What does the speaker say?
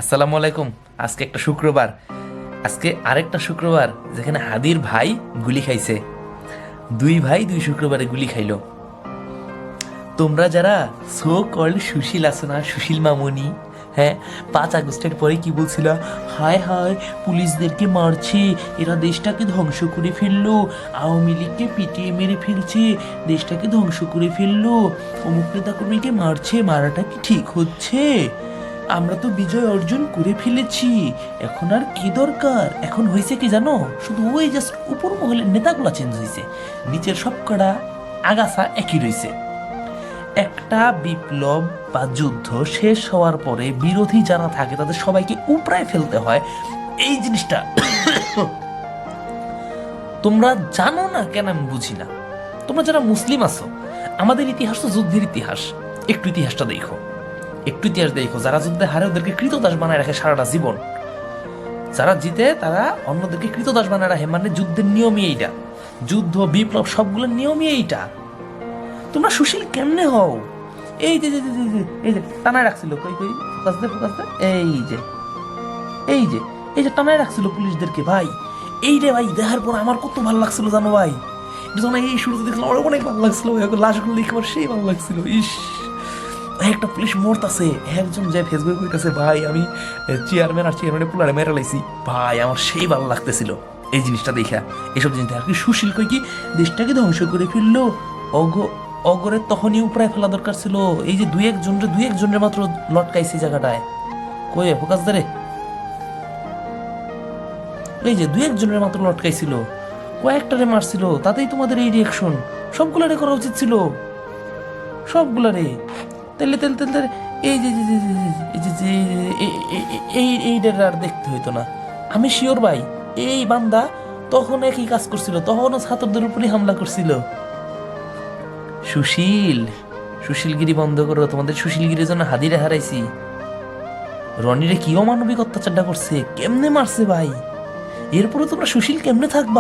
আসসালামু আলাইকুম। আজকে একটা শুক্রবার, আজকে আরেকটা শুক্রবার যেখানে হাদির ভাই গুলি খাইছে। দুই ভাই দুই শুক্রবারে গুলি খাইলো। তোমরা যারা সো কল্ড সুশীল আছো না, সুশীল মামুনি, হ্যাঁ, 5 আগস্টের পরে কি বলছিল? হায় হায়, পুলিশদেরকে মারছে, এরা দেশটাকে ধ্বংস করে ফেললো, আওয়ামী লীগকে পিটিয়ে মেরে ফেলছে, দেশটাকে ধ্বংস করে ফেললো, অমুক নেতা কর্মীকে মারছে, মারাটা কি ঠিক হচ্ছে? আমরা তো বিজয় অর্জন করে ফেলেছি, এখন আর কি দরকার? এখন হয়েছে কি জানো? শুধু ওই জাস্ট উপর মহলের নেতাগুলা চেঞ্জ হয়েছে, নিচের সব কটা আগাছা একই রয়েছে। একটা বিপ্লব বা যুদ্ধ শেষ হওয়ার পরে বিরোধী যারা থাকে তাদের সবাইকে উপড়ায় ফেলতে হয়, এই জিনিসটা তোমরা জানো না কেন আমি বুঝি না। তোমরা যারা মুসলিম আছো, আমাদের ইতিহাস তো যুদ্ধের ইতিহাস। একটু ইতিহাসটা দেখো, একটু ইতিহাস দেখো। যারা যুদ্ধে হারে ওদেরকে কৃতদাস বানায় রাখে সারাটা জীবন, যারা জিতে তারা অন্যদেরকে কৃতদাস বানায় রাখে। মানে যুদ্ধের নিয়মই এইটা, যুদ্ধ বিপ্লব সবগুলোর নিয়মই এইটা। তোমরা সুশীল কেমনে হও? এই যে এই যে টানায় রাখছিল, কই কই ফোকাস দে ফোকাস দে, এই যে এই যে এই যে টানায় রাখছিল পুলিশদেরকে ভাই। এই রে ভাই, দেখার পর আমার কত ভালো লাগছিল জানো ভাই। যখন এই শুরুতে দেখলাম আমার অনেক ভালো লাগছিল, লাশগুলো দেখে আমার সেই ভালো লাগছিল। ইস, একটা পুলিশ মরতাছে, একজন যে ফেসবুকে কইতাছে ভাই আমি চেয়ারম্যান আর চেয়ারম্যানের পুলারে মেরে লাইছি, ভাই আমার সেই ভালো লাগতেছিল এই জিনিসটা দেখা। এসব জিনিস দেখা কি সুশীল কই কি দেশটাকে ধ্বংস করে ফেললো। অগ অগরের তখনই উপরায় ফেলা দরকার ছিল। এই যে দুই একজনের মাত্র লটকাইছে জায়গাটায়, কই ফোকাস ধরে, এই যে দুই একজনের মাত্র লটকাইছিল, কয়েকটারে মারছিল, তাতেই তোমাদের এই রিয়াকশন। সবগুলারে করা উচিত ছিল, সবগুলারে। তেলে তেল তেল তেল, এই যে এই যে যে এইটার আর দেখতে হইতো না। আমি শিওর ভাই, এই বান্দা তখন একই কাজ করছিল, তখনও ছাত্রদের উপরই হামলা করছিল। সুশীল, সুশীলগিরি বন্ধ করো। তোমাদের সুশীলগিরির জন্য হাদিরে হারাইছি। রনিরে কি অমানবিক অত্যাচারটা করছে, কেমনে মারছে ভাই। এরপরে তোমরা সুশীল কেমনে থাকবা?